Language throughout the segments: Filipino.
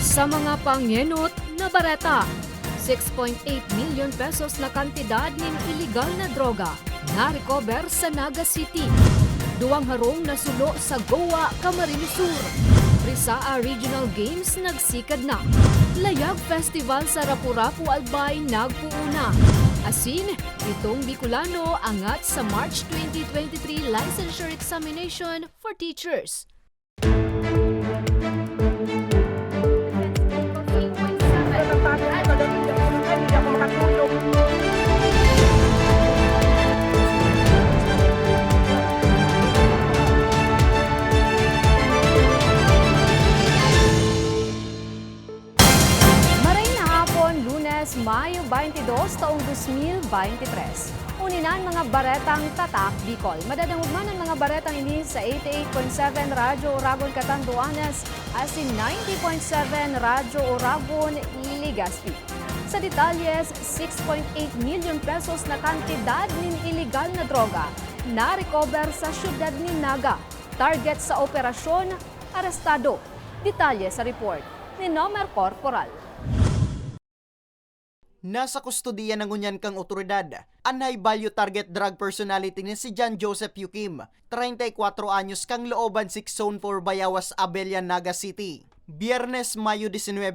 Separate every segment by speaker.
Speaker 1: Sa mga pangyenot na bareta, 6.8 million pesos na kantidad ng iligal na droga na-recover sa Naga City. Duwang harong nasulo sa Goa, Camarines Sur. Rizaa Regional Games nagsikad na. Layag Festival sa Rapu-Rapu Albay nagpuuna. Asin, itong Bicolano angat sa March 2023 licensure examination for teachers. Mayo 22, taong 2023. Uninan mga baretang tatak Bicol. Madadangugman ang mga baretang ini sa 88.7 Radyo Oragon Catanduanes asin 90.7 Radyo Oragon Legazpi. Sa detalyes, 6.8 million pesos na kantidad ng iligal na droga na-recover sa syudad ni Naga. Target sa operasyon, arestado. Detalye sa report ni Nomer Corporal.
Speaker 2: Nasa kustodiya ng unyan kang otoridad, ang high value target drug personality ni si John Joseph Yukim, 34 anyos kang looban 6 Zone 4 Bayawas, Abella, Naga City. Biyernes, Mayo 19,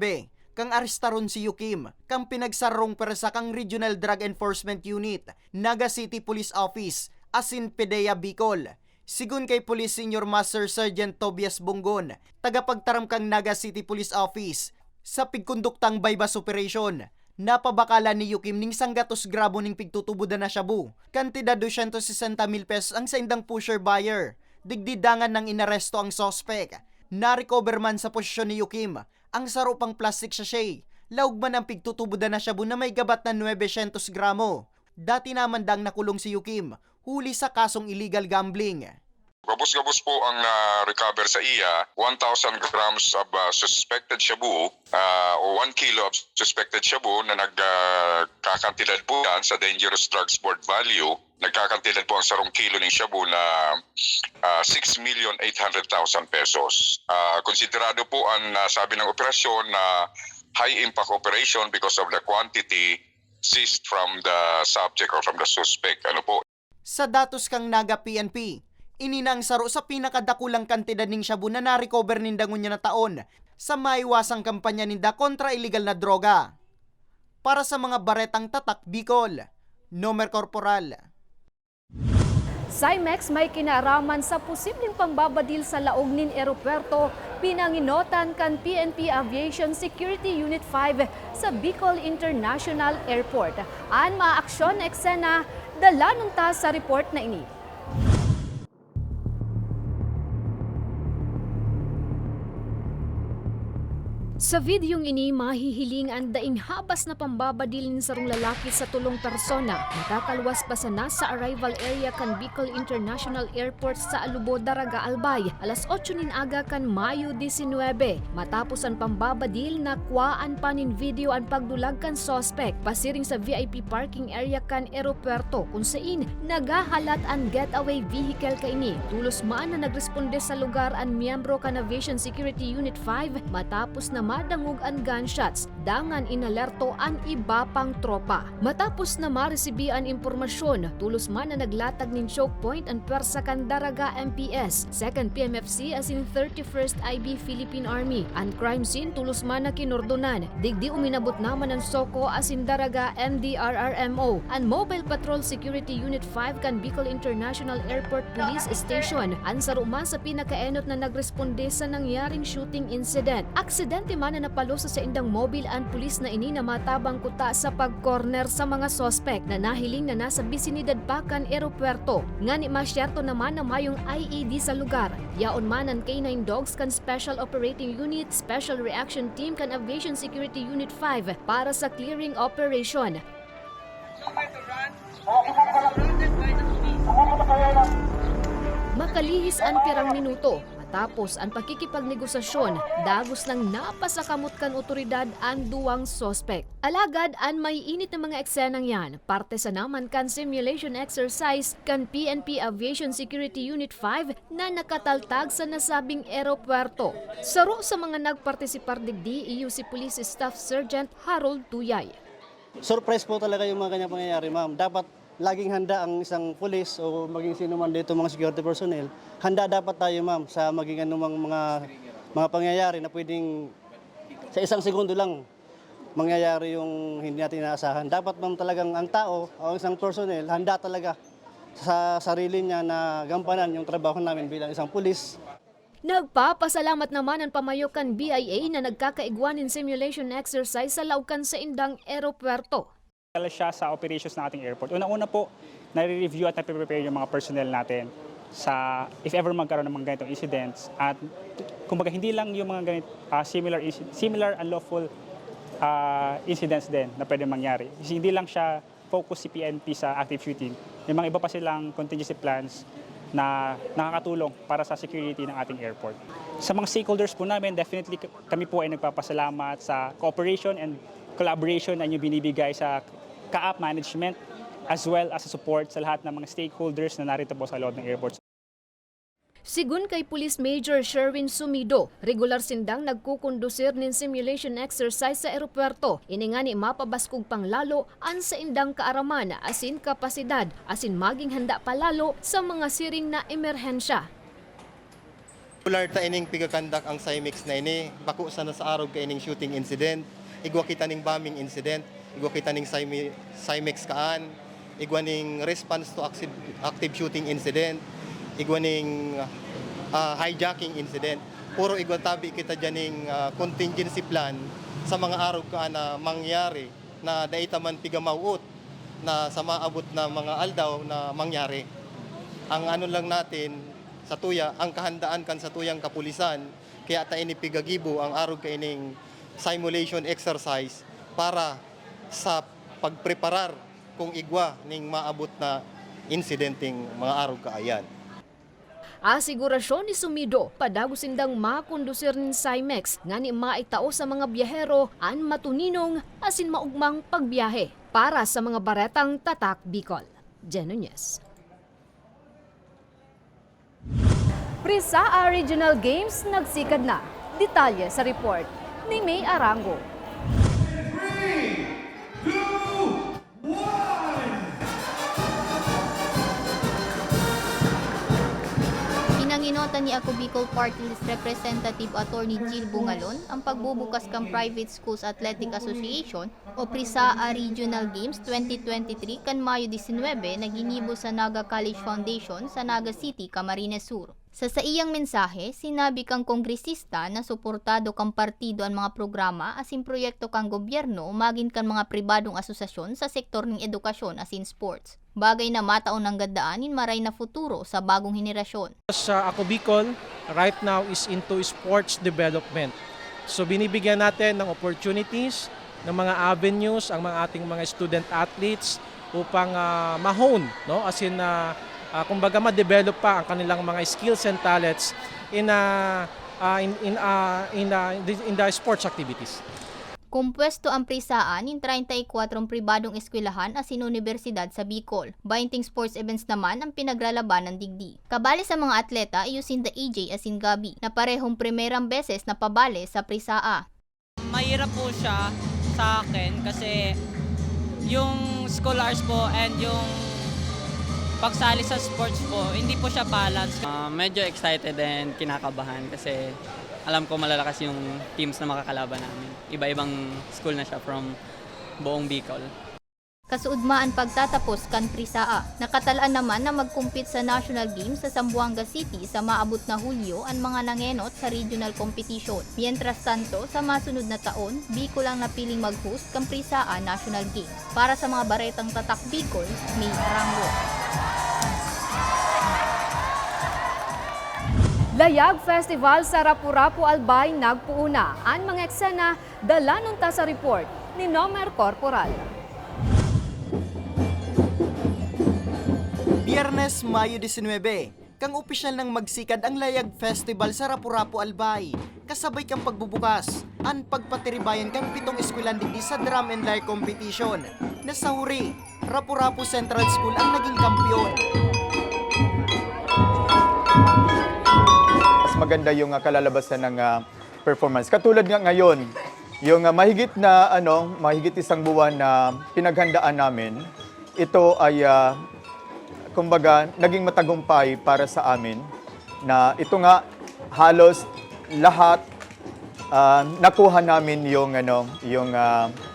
Speaker 2: kang arestaron si Yukim, kang pinagsarong persa kang Regional Drug Enforcement Unit, Naga City Police Office, asin PDEA Bicol. Sigun kay Police Senior Master Sergeant Tobias Bunggon, tagapagtaram kang Naga City Police Office, sa pigkonduktang bypass operation, napabakala ni Yukim ning 100 gramo ning pigtutubudan na shabu. Kantidad 260,000 pesos ang saindang pusher buyer. Digdidangan ng inaresto ang sospek. Na-recover man sa posisyon ni Yukim ang saro pang plastic sachet. Laug man ang pigtutubudan na shabu na may gabat na 900 gramo. Dati naman dang nakulong si Yukim, huli sa kasong illegal gambling.
Speaker 3: Gabos-gabos po ang na-recover sa iya, 1,000 grams of suspected shabu o 1 kilo of suspected shabu na nagkakantidad po yan sa Dangerous Drugs Board value. Nagkakantidad po ang sarong kilo ng shabu na 6,800,000 pesos. Konsiderado po ang sabi ng operasyon na high impact operation because of the quantity seized from the subject or from the suspect. Ano po?
Speaker 2: Sa datos kang Naga PNP, ininang saro sa pinakadakulang kantidad ning shabu na na-recover nindangon niya na taon sa maiwasang kampanya ninda kontra illegal na droga. Para sa mga baretang tatak Bicol, Nomer Corporal.
Speaker 1: Cymex may kinaaraman sa posibleng pambabadil sa laog nin eropuerto pinanginotan kan PNP Aviation Security Unit 5 sa Bicol International Airport. An maaksyon na eksena, dala nung ta sa report na ini. Sa videong ini, mahihiling ang daing habas na pambabadilin sa rong lalaki sa tulong persona. Nakakalwas pa sa nasa arrival area kan Bicol International Airport sa Alubo, Daraga, Albay, alas 8 nin aga kan Mayo 19. Matapos ang pambabadil, nakuhaan pa nin video ang pagdulag kan sospek pasiring sa VIP parking area kan aeropuerto kung saan nagahalat ang getaway vehicle kaini. Tulos man na nagresponde sa lugar ang miyembro kan Aviation Security Unit 5 matapos na madangog ang gunshots, dangan inalerto ang iba pang tropa. Matapos na maresibi ang impormasyon, tulos man na naglatag nin choke point ang pwersa kan Daraga MPS, 2nd PMFC as in 31st IB Philippine Army. Ang crime scene tulos man na kinordonan, digdi uminabot naman ang SOCO as in Daraga MDRRMO, ang Mobile Patrol Security Unit 5 kan Bicol International Airport Police Station, ang saruma sa pinakaenot na nagresponde sa nangyaring shooting incident. Aksidente man na napalo sa indang mobile ang pulis na ini na matabang kuta sa pag-corner sa mga sospek na nahiling na nasa bisinidad pa kan eropuerto. Nga ni masyerto naman na mayong IED sa lugar. Yaon man ang K9 Dogs kan Special Operating Unit, Special Reaction Team kan Aviation Security Unit 5 para sa clearing operation. Makalihis ang pirang minuto. matapos ang pakikipagnegosasyon, dagos lang napasakamot kan otoridad ang duwang sospek. Alagad ang may init na mga eksenang yan, parte sa naman kan simulation exercise kan PNP Aviation Security Unit 5 na nakataltag sa nasabing aeropuerto. Saro sa mga nagpartisipar digdi iyo si Police Staff Sergeant Harold Tuyay.
Speaker 4: Surprise po talaga yung mga kanyang pangyayari, ma'am. Dapat laging handa ang isang pulis o maging sino man dito mga security personnel. Handa dapat tayo, ma'am, sa maging anumang mga pangyayari na pwedeng sa isang segundo lang mangyayari yung hindi natin inaasahan. Dapat, ma'am, talagang ang tao o ang isang personnel handa talaga sa sarili niya na gampanan yung trabaho namin bilang isang pulis.
Speaker 1: Nagpapasalamat naman ang pamayokan BIA na nagkakaigwanin simulation exercise sa laukan sa indang aeropuerto.
Speaker 5: Siya sa operations ng ating airport. Una-una po, nare-review at nape-prepare yung mga personnel natin sa if ever magkaroon ng mga ganitong incidents. At kumbaga hindi lang yung mga similar unlawful incidents din na pwede mangyari. Kasi hindi lang siya focus si PNP sa active shooting. May mga iba pa silang contingency plans na nakakatulong para sa security ng ating airport. Sa mga stakeholders po namin, definitely kami po ay nagpapasalamat sa cooperation and collaboration na inyo binibigay sa CAAP management as well as sa support sa lahat ng mga stakeholders na narito po sa loob ng airport.
Speaker 1: Sigun kay Police Major Sherwin Sumido, regular sindang nagkukondusir nin simulation exercise sa aeropuerto. Iningani mapabaskog panglalo an sa indang kaaraman asin kapasidad asin maging handa palalo sa mga siring na emerhensya.
Speaker 6: Regular ta ining pigakandak ang CIMEX na ini, bako sana sa araw ka ining shooting incident, igwa kita ning bombing incident, igwa kita ning CIMEX kaan, igwa ning response to active shooting incident, igwa ning hijacking incident. Puro igwa tabi kita dyan ning contingency plan sa mga araw ka na mangyari na daita man pigamawot na sa maabot na mga aldaw na mangyari. Ang ano lang natin sa tuya, ang kahandaan kan sa tuyang kapulisan, kaya ta ini pigagibo ang araw ka ining simulation exercise para sa pagpreparar kung igwa ning maabot na incidenting mga araw kaayan.
Speaker 1: Asigurasyon ni Sumido, padagos sindang makondusir nin CIMEX nga ni maitao sa mga biyahero an matuninong asin maugmang pagbiyahe para sa mga baretang Tatak Bicol. Jen Nunez. Prisa Regional Games nagsikad na. Detalye sa report ni May Arango.
Speaker 7: Pinanginota ni Ako Bicol Party List Representative Attorney Jill Bungalon ang pagbubukas ng Private Schools Athletic Association o PRISAA Regional Games 2023 kan Mayo 19 na ginibo sa Naga College Foundation sa Naga City, Camarines Sur. Sa iyang mensahe, sinabi kang kongresista na suportado kang partido ang mga programa asin proyekto kang gobyerno maging kan mga pribadong asosasyon sa sektor ng edukasyon asin sports. Bagay na mataon ng gandaanin maray na futuro sa bagong henerasyon.
Speaker 8: Sa Ako Bicol, right now is into sports development. So binibigyan natin ng opportunities, ng mga avenues ang mga ating mga student athletes upang ma-hone, no? As in kumbaga ma-develop pa ang kanilang mga skills and talents in the sports activities.
Speaker 7: Kumpwesto ang PRISAA nin 34 pribadong eskwelahan asin universidad sa Bicol. 20 sports events naman ang pinaglalaban ng digdi. Kabali sa mga atleta ayusin the AJ asin Gabi na parehong primerang beses na pabali sa PRISAA.
Speaker 9: Mahirap po siya sa akin kasi yung scholars po and yung pagsali sa sports po, hindi po siya balance.
Speaker 10: Medyo excited and kinakabahan kasi alam ko malalakas yung teams na makakalaban namin. Iba-ibang school na siya from buong Bicol.
Speaker 7: Kasuudmaan pagtatapos kan PRISAA, nakatalaan naman na mag-compete sa National Games sa Zamboanga City sa maabot na Hulyo ang mga nangenot sa regional competition. Mientras tanto, sa masunod na taon, Bicol ang napiling mag-host kan PRISAA National Games. Para sa mga baretang Tatak Bicol, May Arango.
Speaker 1: Layag Festival sa Rapu-Rapu Albay nagpuuna. Ang mga eksena dala nun ta sa report ni Nomer Corporal.
Speaker 2: Biyernes, Mayo 19, kang opisyal ng magsikad ang Layag Festival sa Rapu-Rapu Albay. Kasabay kang pagbubukas, ang pagpatiribayan kang 7 eskwelahan digdi sa drum and lyre competition. Nasa huri, Rapu-Rapu Central School ang naging kampiyon.
Speaker 11: Mas maganda yung kalalabasan ng performance. Katulad nga ngayon, yung mahigit isang buwan na pinaghandaan namin, ito ay kumbaga naging matagumpay para sa amin na ito nga halos lahat nakuha namin yung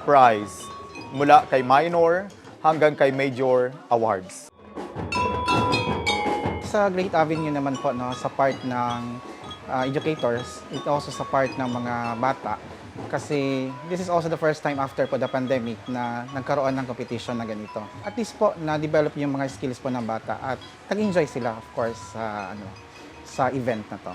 Speaker 11: prize mula kay minor hanggang kay major awards.
Speaker 12: Sa Great Avenue naman po, no, sa part ng educators, it also sa part ng mga bata. Kasi this is also the first time after po the pandemic na nagkaroon ng competition na ganito. At least po, na-develop yung mga skills po ng bata at nag-enjoy sila, of course, sa event na to.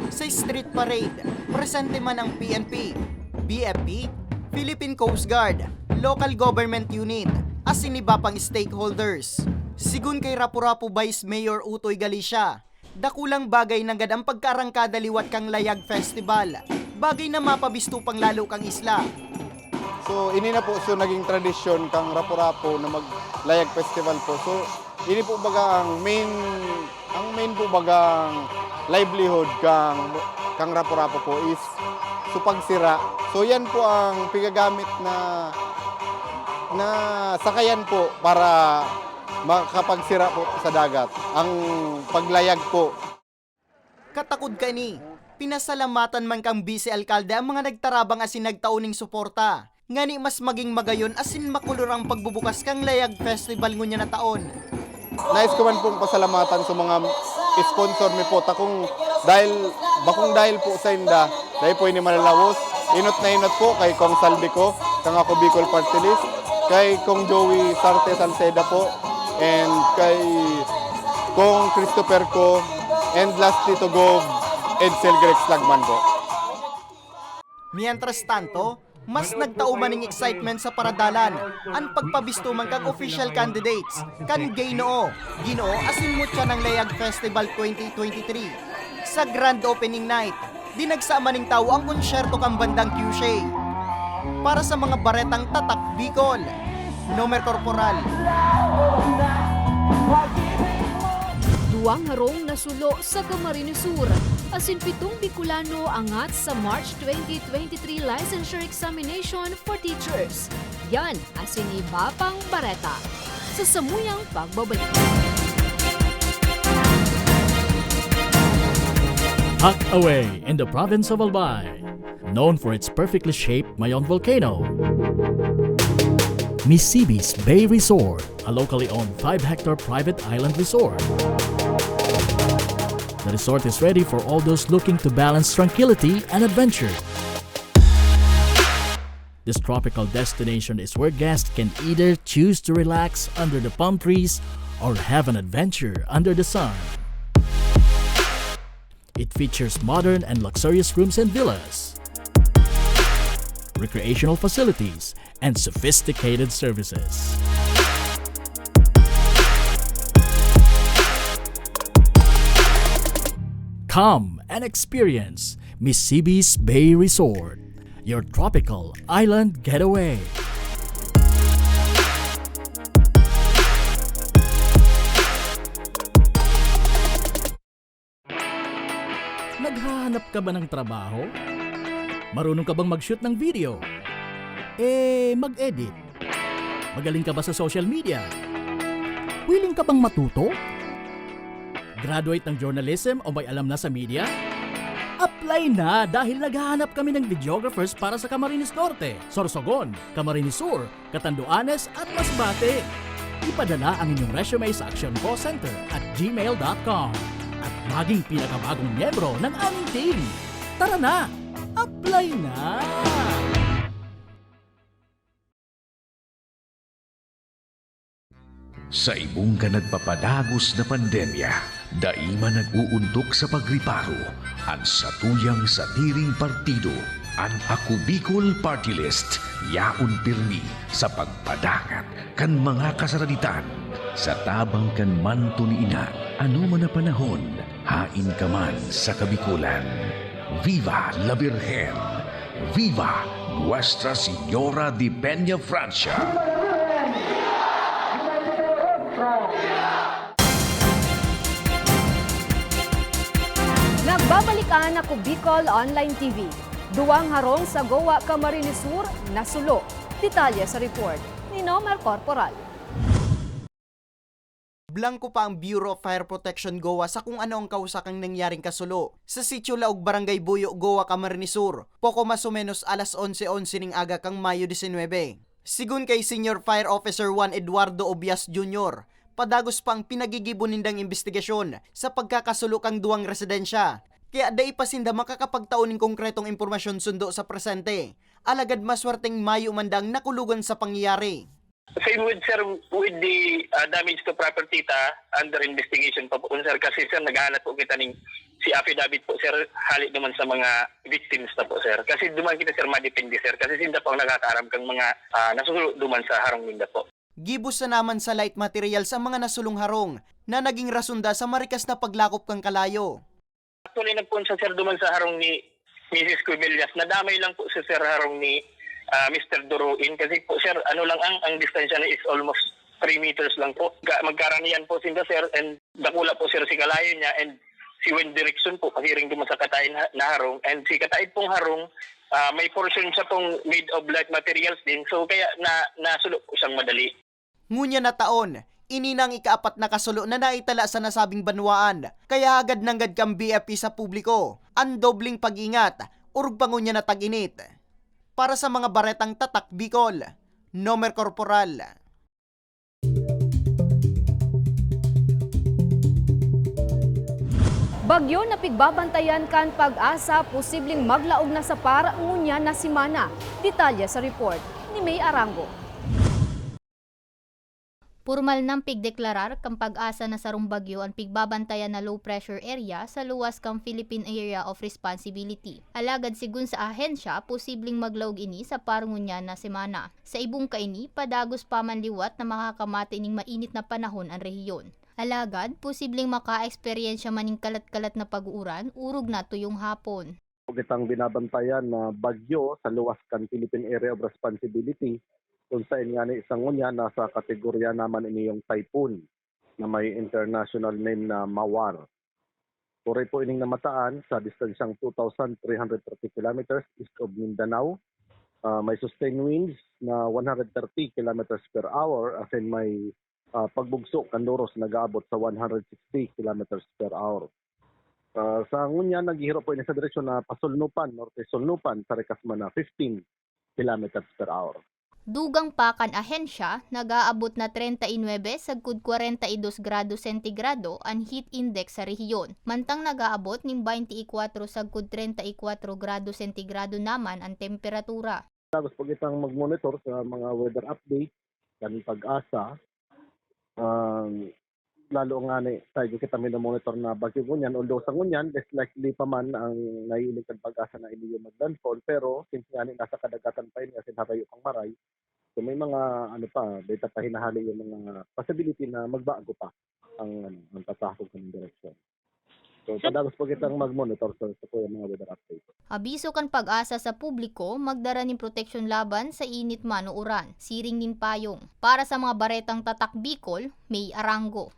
Speaker 2: Sa street parade, presente man ang PNP, BFP, Philippine Coast Guard, local government unit, asin iba pang stakeholders. Sigun kay Rapu-Rapu Vice Mayor Utoy Galicia, dakulang bagay na gad ang pagkarangkada liwat kang Layag Festival. Bagay na mapabisto pang lalo kang isla.
Speaker 13: So, ini na po so naging tradisyon kang Rapu-Rapu na mag-Layag Festival po. So, ini po baga ang main po bagang livelihood kang Rapu-Rapu po is so pagsira. So, yan po ang pigagamit na sakayan po para makapagsira po sa dagat. Ang paglayag po.
Speaker 2: Katakod ka ni, pinasalamatan man kang vice alkalde ang mga nagtarabang asin nagtauning suporta. Ngani mas maging magayon asin makulurang pagbubukas kang Layag Festival ngunya na taon.
Speaker 13: Nais ko man pong pasalamatan sa mga sponsor mi po bakong dahil po sa inda dahil po ini malalawos. Inot na inot po kay Kong Salvi ko, kang ako Bicol Party List, kay Kong Joey Sarte Salceda po, and kay Kong Christopher ko, and lastly to Gov Edsel Grex Lagman po.
Speaker 2: Mientras tanto, mas nagtauman ng excitement sa paradalan ang pagpabisto man kang official candidates kan Ginoo asin mutya ng Layag Festival 2023. Sa grand opening night, dinagsama ning tao ang konsyerto kang bandang QC. Para sa mga baretang tatak Bicol, Nomer Corporal.
Speaker 1: Duwang harong nasulo sa Camarines Sur. Asin 7 Bicolano angat sa March 2023 licensure examination for teachers. Yan asin iba pang bareta. Sa samuyang pagbabalik.
Speaker 14: Tucked away in the province of Albay, known for its perfectly shaped Mayon volcano, Misibis Bay Resort, a locally owned 5-hectare private island resort. The resort is ready for all those looking to balance tranquility and adventure. This tropical destination is where guests can either choose to relax under the palm trees or have an adventure under the sun. It features modern and luxurious rooms and villas, recreational facilities, and sophisticated services. Come and experience Misibis Bay Resort, your tropical island getaway. Naghahanap ka ba ng trabaho? Marunong ka bang mag-shoot ng video? Mag-edit? Magaling ka ba sa social media? Willing ka bang matuto? Graduate ng journalism o may alam na sa media? Apply na dahil naghahanap kami ng videographers para sa Camarines Norte, Sorsogon, Camarines Sur, Catanduanes at Masbate. Ipadala ang inyong resume sa actioncallcenter@gmail.com at maging pinakabagong miyembro ng aming team. Tara na! Apply na!
Speaker 15: Sa imong ka nagpapadagos na pandemya, daima nag-uuntok sa pagriparo, ang satuyang satiring partido, ang Ako Bicol Party List, yaon pirmi sa pagpadangat kan mga kasaraditan, sa tabang kan manto ni ina, ano man na panahon, hain ka man sa kabikulan. Viva la Virgen! Viva Nuestra Señora de Peña Francia!
Speaker 1: Nagbabalikan ako Bicol Online TV. Duwang harong sa Goa, Camarines Sur, nasulo. Detalye sa report ni Nomer Corporal.
Speaker 2: Blanco pa ang Bureau of Fire Protection Goa sa kung ano ang kausakang nangyaring kasulo sa Sitio Laog, Barangay Buyo, Goa, Camarines Sur, poko mas o menos alas 11:11 ning aga kang Mayo 19. Sigun kay Senior Fire Officer Juan Eduardo Obias Jr., padagos pang pinagigibunindang investigasyon sa pagkakasulo kang duwang residensya. Kaya day pasinda makakapagtauning konkretong impormasyon sundo sa presente. Alagad maswerteng Mayo mandang nakulugan sa pangyayari.
Speaker 16: Same with sir, with the damage to property under investigation pa po sir, kasi sir naghahanap po kita ng si affidavit po sir, halik naman sa mga victims na po sir. Kasi duman kita sir madepende sir, kasi sinda po ang nakakaarap kang mga nasulo duman sa harong ninda po.
Speaker 2: Gibus na naman sa light material sa mga nasulong harong na naging rasunda sa marikas na paglakop kang kalayo.
Speaker 16: Actually nagpunsa sir duman sa harong ni Mrs. Cubillas, nadamay lang po sa sir harong ni Mr. Duruin kasi po sir, ano lang ang distansya na is almost 3 meters lang po. Magkaraniyan po sinda sir and dakula po sir si kalayo niya and si wind direction po kasi rin duman sa katayin na harong and si katayin pong harong may portion siya pong made of light materials din so kaya nasulok po siyang madali.
Speaker 2: Ngunya na taon, ininang ikaapat na kasulo na naitala sa nasabing banwaan, kaya agad nanggad kang BFP sa publiko, ang dobling pag-ingat, urug pangunya na tag-init. Para sa mga baretang tatak Bicol, Nomer Corporal.
Speaker 1: Bagyo na pigbabantayan kan Pag-asa posibleng maglaog na sa para ngunya na simana. Detalye sa report ni May Arango.
Speaker 7: Formal nang pigdeklarar kang Pag-asa na sarong bagyo ang pigbabantayan na low pressure area sa luwas kang Philippine Area of Responsibility. Alagad sigun sa ahensya, posibleng maglaog ini sa parangunya na semana. Sa ibong kaini, padagos pa man liwat na makakamati ning mainit na panahon ang rehiyon. Alagad, posibleng maka-eksperyensya maning kalat-kalat na pag-uuran, urog na tuyong hapon.
Speaker 17: Kitang binabantayan na bagyo sa luwas kan Philippine Area of Responsibility kung saan nga ni isang unya nasa kategorya naman ini yung typhoon na may international name na Mawar. Puri po ining namataan sa distansyang 2,330 kilometers east of Mindanao. May sustained winds na 130 kilometers per hour as in may pagbugso kanduros nag-aabot sa 160 kilometers per hour. Sa ngunya naghihiro po ini sa direksyon na pasulnupan, norte-sulnupan sa rekasma na 15 kilometers per hour.
Speaker 7: Dugang pa kan ahensya, nag-aabot na 39 sagkud 42 grado sentigrado ang heat index sa rehiyon. Mantang nag-aabot ning 24 sagkud 34 grado sentigrado naman ang temperatura.
Speaker 17: Tapos pag itang mag-monitor sa mga weather update kan Pag-asa, lalo nga ni tayo kita monitor na bagyo ngunyan, although sa ngunyan less likely pa man ang naiiling kan Pag-asa na ini yung maglandfall, pero since nga ni nasa kadagatan pa yun kasi harayo pang maray, so may mga data pa hinahali yung mga possibility na magbago pa ang tatahog ng direksyon. So padagos po kitang mag-monitor sa mga weather update.
Speaker 7: Abiso kan Pag-asa sa publiko, magdara ning proteksyon laban sa init man o uran, siring ning payong. Para sa mga baretang tatak Bicol, May Arango.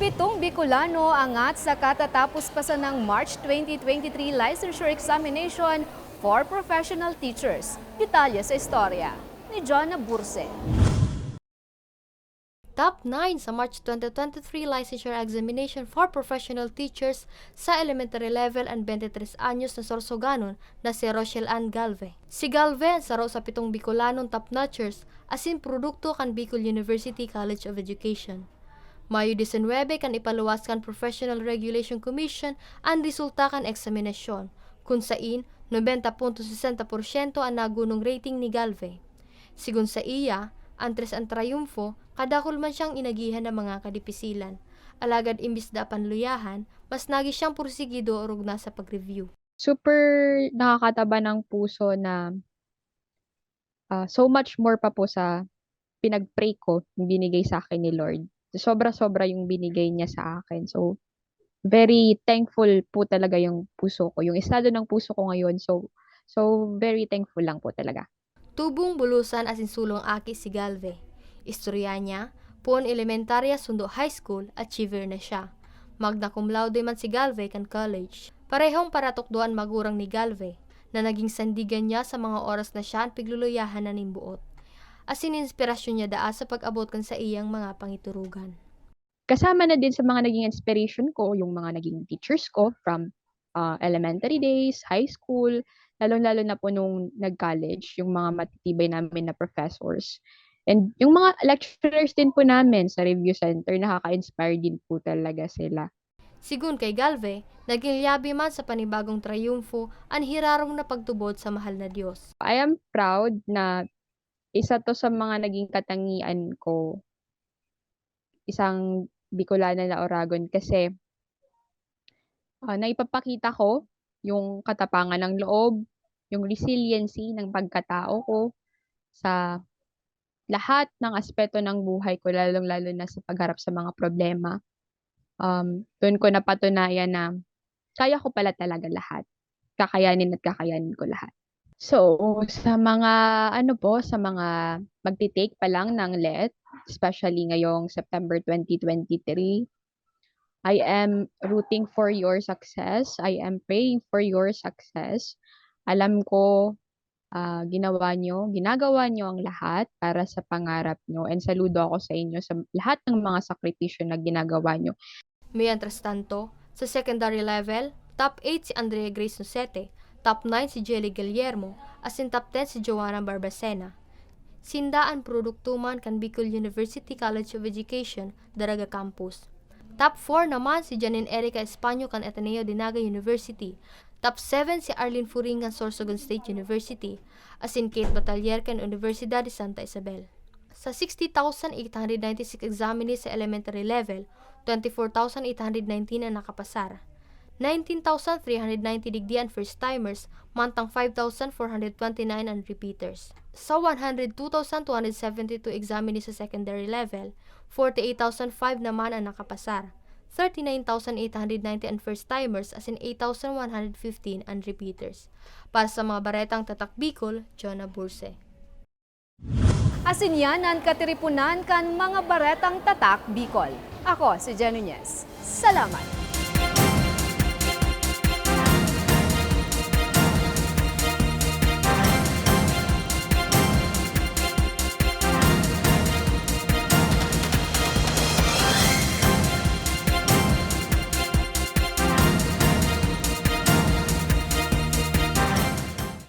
Speaker 1: Pitong Bicolano angat sa katatapos pa sa ng March 2023 licensure examination for professional teachers. Detalye sa istorya ni Jonna Burse.
Speaker 18: Top 9 sa March 2023 licensure examination for professional teachers sa elementary level and 23 anyos na sorsoganon na si Rochelle Ann Galve. Si Galve ang saro sa pitong Bicolanong top-notchers asin produkto kan Bicol University College of Education. Mayo 19 kan ipaluwas kan Professional Regulation Commission ang resulta kan eksaminasyon, kung sain 90.60% ang nagunong rating ni Galve. Sigun sa iya, antres ang triumfo, kadakol man siyang inagihan ng mga kadipisilan. Alagad imbis da panluyahan, mas nagi siyang pursigido o rugna sa pag-review.
Speaker 19: Super nakakataba ng puso na so much more pa po sa pinag-pray ko, yung binigay sa akin ni Lord. Sobra-sobra yung binigay niya sa akin. So, very thankful po talaga yung puso ko. Yung estado ng puso ko ngayon. So very thankful lang po talaga.
Speaker 18: Tubong bulusan asin sulong aki si Galve. Istorya niya, puon elementarya sundo high school, achiever na siya. Magna cum laude man si Galve kan college. Parehong paratukduan magurang ni Galve na naging sandigan niya sa mga oras na siya ang pigluluyahan na nimbuot. Asin inspirasyon niya daa sa pag-abot kan sa iyang mga pangiturugan.
Speaker 19: Kasama na din sa mga naging inspiration ko, yung mga naging teachers ko from elementary days, high school, lalong-lalo na po nung nag-college, yung mga matitibay namin na professors. And yung mga lecturers din po namin sa review center, nakaka-inspire din po talaga sila.
Speaker 18: Sigun kay Galve, naging liyabi man sa panibagong trayumfo ang hirarong na pagtubod sa mahal na Diyos.
Speaker 19: I am proud na isa to sa mga naging katangian ko, isang Bicolana na Oragon, kasi naipapakita ko yung katapangan ng loob, yung resiliency ng pagkatao ko sa lahat ng aspeto ng buhay ko, lalong-lalo na sa pagharap sa mga problema. Doon ko napatunayan na kaya ko pala talaga lahat. Kakayanin ko lahat. So, sa mga sa mga magti-take pa lang ng LET, especially ngayong September 2023, I am rooting for your success. I am praying for your success. Alam ko ginagawa nyo ang lahat para sa pangarap nyo, and saludo ako sa inyo sa lahat ng mga sakripisyo na ginagawa nyo.
Speaker 18: Mientras tanto, sa secondary level, top 8 si Andrea Grace Nocete, top 9 si Jelly Guillermo, asin top 10 si Joanna Barbacena. Sindaan produktuman kan Bicol University College of Education, Daraga Campus. Top 4 naman si Janine Erica Españo kan Ateneo de Naga University. Top 7 si Arlene Furing kan Sorsogon State University, asin Kate Batalier kan Universidad de Santa Isabel. Sa 60,896 examinees sa elementary level, 24,819 ang nakapasar. 19,390 digdian first-timers, mantang 5,429 ang repeaters. Sa 102,272 examinees sa secondary level, 48,005 naman ang nakapasar. 39,890 ang first-timers as in 8,115 ang repeaters. Para sa mga baretang tatak Bicol, Jonah Burse.
Speaker 1: Asin yan ang katiripunan kan mga baretang tatak Bicol. Ako si Jen Nunez. Salamat!